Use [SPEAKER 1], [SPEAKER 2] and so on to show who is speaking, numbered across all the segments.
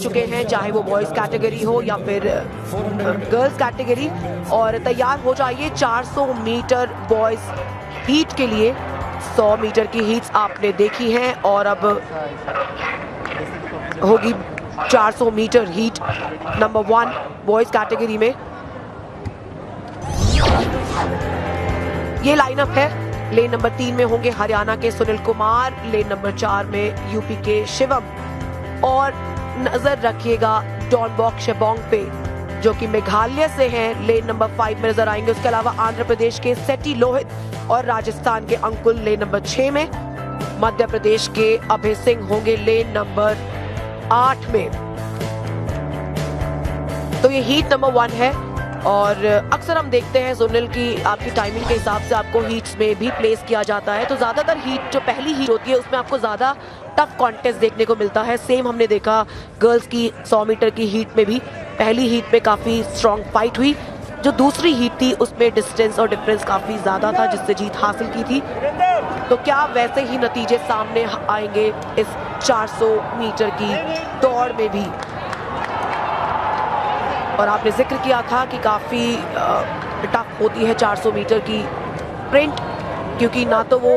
[SPEAKER 1] चुके हैं, चाहे वो बॉयज कैटेगरी हो या फिर गर्ल्स कैटेगरी। और तैयार हो जाइए 400 मीटर बॉयज हीट के लिए। 100 मीटर की हीट्स आपने देखी हैं और अब होगी 400 metre heat number 1 boys category में। ये लाइनअप है। लेन नंबर 3 में होंगे हरियाणा के सुनील कुमार, लेन नंबर 4 में यूपी के शिवम, और नजर रखिएगा डॉन बॉक शेबोंग पे जो कि मेघालय से हैं, लेन नंबर 5 में नजर आएंगे। उसके अलावा आंध्र प्रदेश के सेटी लोहित और राजस्थान के अंकुल लेन नंबर 6 में। मध्य प्रदेश के अभय सिंह होंगे लेन नंबर 8 में। तो ये हीट नंबर 1 है और अक्सर हम देखते हैं सुनील की आपकी टाइमिंग के हिसाब से आपको हीट्स में भी प्लेस किया जाता है। तो ज्यादातर हीट जो पहली हीट होती है उसमें आपको ज्यादा टफ कॉन्टेस्ट देखने को मिलता है। सेम हमने देखा गर्ल्स की 100 मीटर की हीट में भी पहली हीट में काफी स्ट्रॉन्ग फाइट हुई। जो दूसरी हीट थी उसमें डिस्टेंस और डिफरेंस काफी ज्यादा था जिससे जीत हासिल की थी। तो क्या वैसे ही नतीजे सामने आएंगे इस 400 मीटर की दौड़ में भी? और आपने जिक्र किया था कि काफी टफ होती है 400 मीटर की स्प्रिंट, क्योंकि ना तो वो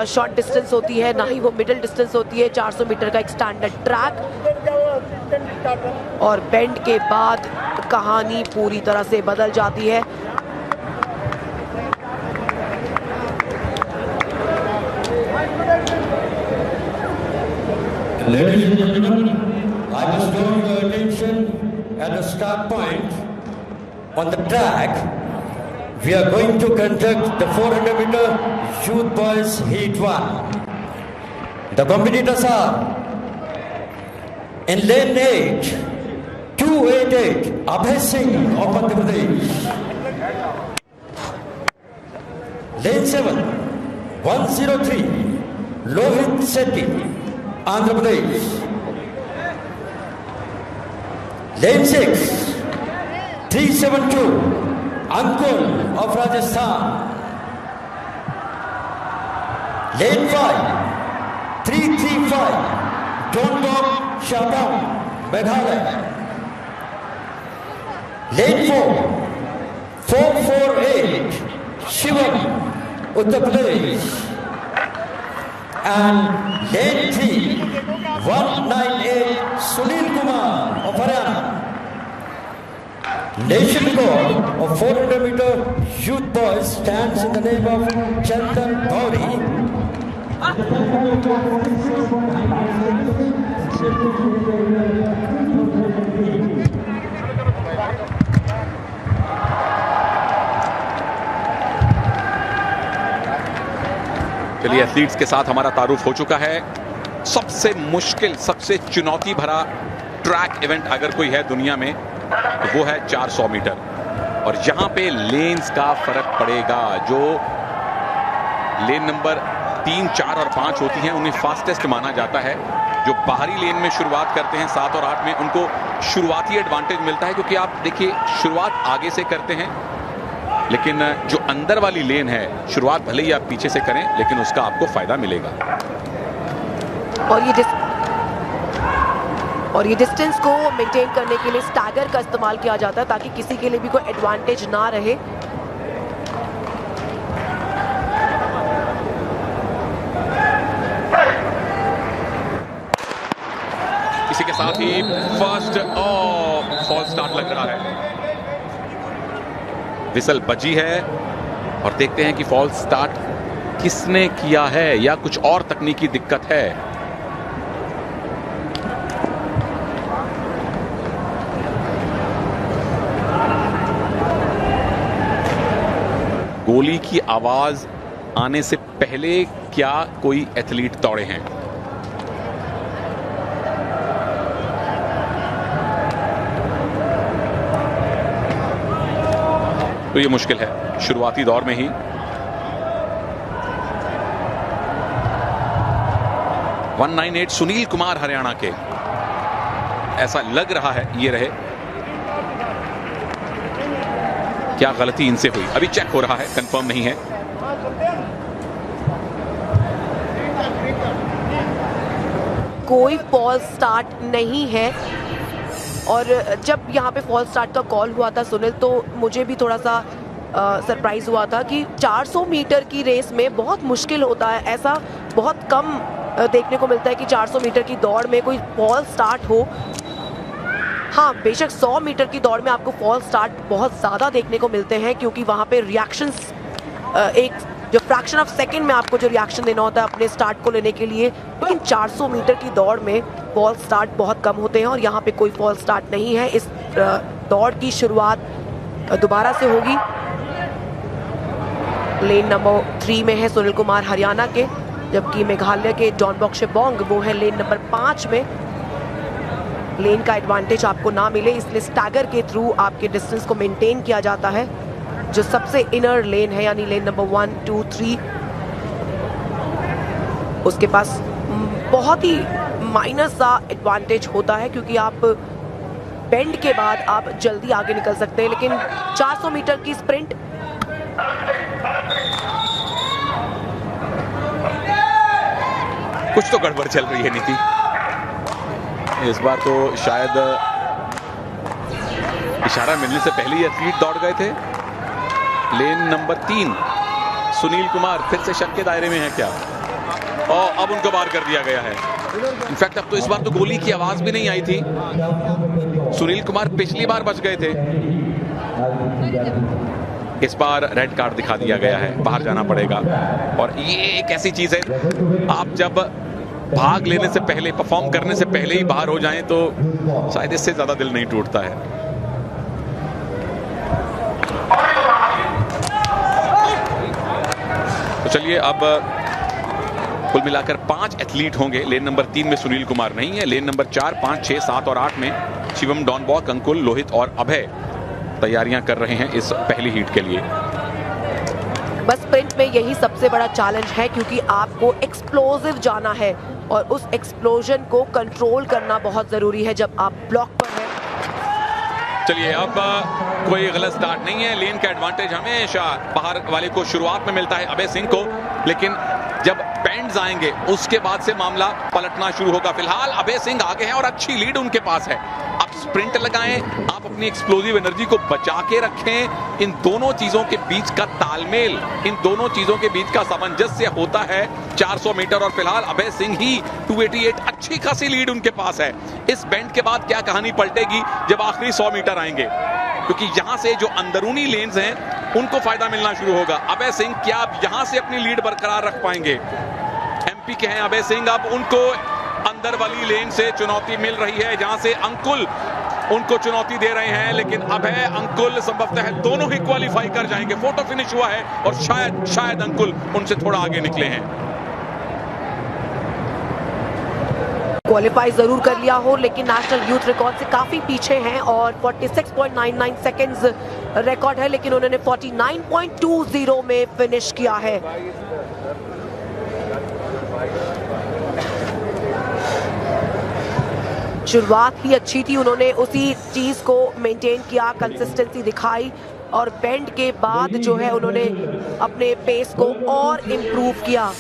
[SPEAKER 1] शॉर्ट डिस्टेंस होती है ना ही वो मिडिल डिस्टेंस होती है। 400 मीटर का एक स्टैंडर्ड ट्रैक और बेंड के बाद कहानी पूरी तरह से बदल जाती है।
[SPEAKER 2] Ladies and gentlemen, I must draw your attention at the start point on the track. We are going to conduct the 400 meter youth boys heat 1. The competitors are in lane 8, 288 Abhay Singh of Madhya Pradesh. Lane 7, 103 Lohit Shetty, Andhra Pradesh. Lane 6, 372 Ankul of Rajasthan. Lane 5, 335 Don Bok Sherbong, Meghalaya. Lane 4, 448 Shivam, Uttar Pradesh. And lane 3, 198 Sunil Kumar of Haryana. Nation record of 400 meter youth boys stands in the name of Chandan Gauri.
[SPEAKER 3] चलिए, athletes के साथ हमारा तारुफ हो चुका है। सबसे मुश्किल, सबसे चुनौती भरा ट्रैक इवेंट अगर कोई है दुनिया में तो वो है 400 मीटर। और यहां पे लेन्स का फर्क पड़ेगा। जो लेन नंबर 3, 4 और 5 होती हैं उन्हें फास्टेस्ट माना जाता है। जो बाहरी लेन में शुरुआत करते हैं 7 और 8 में, उनको शुरुआती एडवांटेज मिलता है, क्योंकि आप देखिए शुरुआत आगे से करते हैं, लेकिन जो अंदर वाली लेन है शुरुआत भले ही आप पीछे से करें लेकिन उसका आपको फायदा मिलेगा।
[SPEAKER 1] और ये डिस्टेंस को मेंटेन करने के लिए स्टैगर का इस्तेमाल किया जाता है ताकि किसी के लिए भी कोई एडवांटेज ना रहे।
[SPEAKER 3] इसी के साथ ही फर्स्ट फॉल्स स्टार्ट लग रहा है। विसल बजी है और देखते हैं कि फॉल्स स्टार्ट किसने किया है या कुछ और तकनीकी दिक्कत है। गोली की आवाज आने से पहले क्या कोई एथलीट दौड़े हैं? तो ये मुश्किल है शुरुआती दौर में ही। 198 सुनील कुमार हरियाणा के, ऐसा लग रहा है ये रहे। क्या गलती इनसे हुई अभी चेक हो रहा है, कंफर्म नहीं है।
[SPEAKER 1] कोई फॉल्स स्टार्ट नहीं है और जब यहाँ पे फॉल्स स्टार्ट का कॉल हुआ था सुनील, तो मुझे भी थोड़ा सा सरप्राइज हुआ था कि 400 मीटर की रेस में बहुत मुश्किल होता है, ऐसा बहुत कम देखने को मिलता है कि 400 मीटर की दौड़ में कोई फॉल्स स्टार्ट हो। हाँ, बेशक 100 मीटर की दौड़ में आपको फॉल्स स्टार्ट बहुत ज़्यादा देखने को मिलते हैं, क्योंकि वहाँ पे रिएक्शंस एक जो फ्रैक्शन ऑफ सेकंड में आपको जो रिएक्शन देना होता है अपने स्टार्ट को लेने के लिए, लेकिन 400 मीटर की दौड़ में फॉल्स स्टार्ट बहुत कम होते हैं और यहाँ पे कोई फॉल्स स्टार्ट नहीं है। इस दौड़ की शुरुआत दोबारा से होगी। लेन नंबर 3 में है सुनील कुमार हरियाणा के, जबकि मेघालय के जॉन बॉक्शेबोंग वो है लेन नंबर 5 में। लेन का एडवांटेज आपको ना मिले इसलिए स्टैगर के थ्रू आपके डिस्टेंस को मेंटेन किया जाता है। जो सबसे इनर लेन है यानी लेन नंबर 1, 2, 3, उसके पास बहुत ही माइनस सा एडवांटेज होता है, क्योंकि आप बेंड के बाद आप जल्दी आगे निकल सकते हैं। लेकिन 400 मीटर की स्प्रिंट
[SPEAKER 3] कुछ तो गड़बड़ चल रही है नीति इस बार, तो शायद इशारा मिलने से पहले ही एथलीट दौड़ गए थे। लेन नंबर 3 सुनील कुमार फिर से शक के दायरे में है क्या, और अब उनको बाहर कर दिया गया है। इनफैक्ट अब तो इस बार तो गोली की आवाज भी नहीं आई थी। सुनील कुमार पिछली बार बच गए थे, इस बार रेड कार्ड दिखा दिया गया है, बाहर जाना पड़ेगा। और ये एक ऐसी चीज है, आप जब भाग लेने से पहले, परफॉर्म करने से पहले ही बाहर हो जाएं तो शायद इससे ज्यादा दिल नहीं टूटता है। तो चलिए, अब कुल मिलाकर 5 एथलीट होंगे। लेन नंबर 3 में सुनील कुमार नहीं है। लेन नंबर 4, 5, 6, 7 और 8 में शिवम डॉनबॉक, अंकुल, लोहित और अभय तैयारियां कर रहे हैं इस पहली हीट के लिए।
[SPEAKER 1] बस स्प्रिंट में यही सबसे बड़ा चैलेंज है, क्योंकि आपको एक्सप्लोसिव जाना है और उस एक्सप्लोजन को कंट्रोल करना बहुत जरूरी है जब आप ब्लॉक पर हैं।
[SPEAKER 3] चलिए, अब कोई गलत स्टार्ट नहीं है। लेन का एडवांटेज हमेशा बाहर वाले को शुरुआत में मिलता है, अभय सिंह को, लेकिन जब बेंड्स आएंगे उसके बाद से मामला पलटना शुरू होगा। फिलहाल अभय सिंह आगे हैं और अच्छी लीड उनके पास है। आप स्प्रिंट लगाएं, आप अपनी एक्सप्लोसिव एनर्जी को बचा के रखें। इन दोनों चीजों के बीच का तालमेल, इन दोनों चीजों के बीच का सामंजस्य होता है 400 मीटर। और फिलहाल अभय सिंह ही 288, अच्छी खासी लीड उनके पास है। इस बेंड के बाद क्या कहानी पलटेगी जब आखिरी 100 मीटर आएंगे, क्योंकि यहां से जो अंदरूनी लेन्स हैं उनको फायदा मिलना शुरू होगा। अभय सिंह क्या यहां से अपनी लीड बरकरार रख पाएंगे? एमपी के हैं अभय सिंह, अब उनको अंदर वाली लेन से चुनौती मिल रही है, जहां से अंकुल उनको चुनौती दे रहे हैं। लेकिन अभय, अंकुल संभवतः दोनों ही क्वालिफाई कर जाएंगे। फोटो फिनिश हुआ है और शायद अंकुल उनसे थोड़ा आगे निकले हैं।
[SPEAKER 1] क्वालिफाई जरूर कर लिया हो, लेकिन नेशनल यूथ रिकॉर्ड से काफी पीछे हैं और 46.99 सेकंड्स रिकॉर्ड है, लेकिन उन्होंने 49.20 में फिनिश किया है। शुरुआत ही अच्छी थी, उन्होंने उसी चीज को मेंटेन किया, कंसिस्टेंसी दिखाई और बेंड के बाद जो है उन्होंने अपने पेस को और इम्प्रूव किया।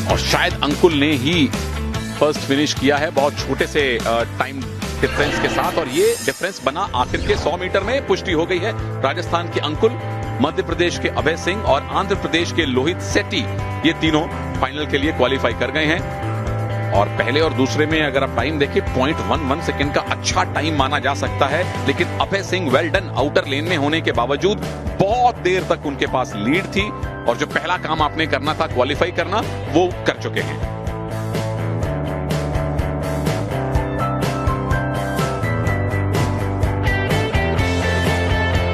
[SPEAKER 3] और शायद अंकुल ने ही फर्स्ट फिनिश किया है, बहुत छोटे से टाइम डिफरेंस के साथ। और ये डिफरेंस बना आखिर के 100 मीटर में। पुष्टि हो गई है, राजस्थान के अंकुल, मध्य प्रदेश के अभय सिंह और आंध्र प्रदेश के लोहित सेट्टी, ये तीनों फाइनल के लिए क्वालिफाई कर गए हैं। और पहले और दूसरे में अगर आप टाइम देखें 0.11 सेकंड का अच्छा टाइम माना जा सकता है, लेकिन Abhay Singh well done outer लेन में होने के बावजूद बहुत देर तक उनके पास लीड थी और जो पहला काम आपने करना था क्वालिफाई करना, वो कर चुके हैं।